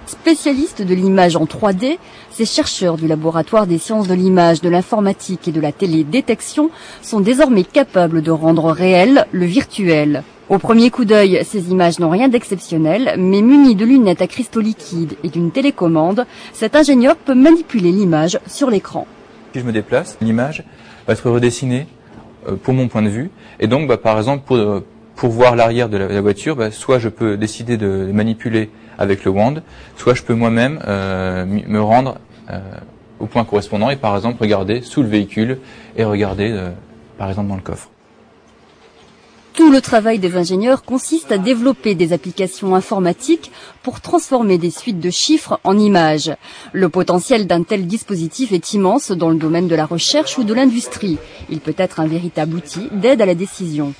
Spécialistes de l'image en 3D, ces chercheurs du laboratoire des sciences de l'image, de l'informatique et de la télédétection sont désormais capables de rendre réel le virtuel. Au premier coup d'œil, ces images n'ont rien d'exceptionnel, mais muni de lunettes à cristaux liquides et d'une télécommande, cet ingénieur peut manipuler l'image sur l'écran. Si je me déplace, l'image va être redessinée pour mon point de vue. Et donc, par exemple, pour voir l'arrière de la voiture, soit je peux décider de manipuler avec le wand, soit je peux moi-même me rendre au point correspondant et par exemple regarder sous le véhicule et regarder par exemple dans le coffre. Tout le travail des ingénieurs consiste à développer des applications informatiques pour transformer des suites de chiffres en images. Le potentiel d'un tel dispositif est immense dans le domaine de la recherche ou de l'industrie. Il peut être un véritable outil d'aide à la décision.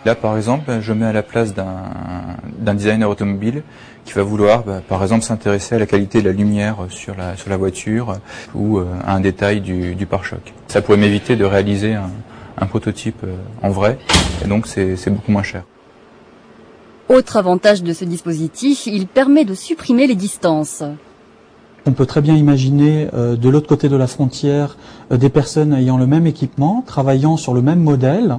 Là, par exemple, je mets à la place d'un designer automobile qui va vouloir, par exemple, s'intéresser à la qualité de la lumière sur la voiture ou à un détail du pare-choc. Ça pourrait m'éviter de réaliser un prototype en vrai, et donc c'est beaucoup moins cher. Autre avantage de ce dispositif, il permet de supprimer les distances. On peut très bien imaginer de l'autre côté de la frontière des personnes ayant le même équipement, travaillant sur le même modèle,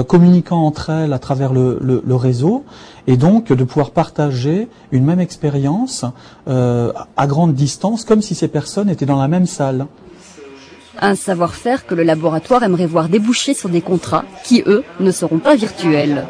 communiquant entre elles à travers le réseau, et donc de pouvoir partager une même expérience à grande distance, comme si ces personnes étaient dans la même salle. Un savoir-faire que le laboratoire aimerait voir déboucher sur des contrats qui, eux, ne seront pas virtuels.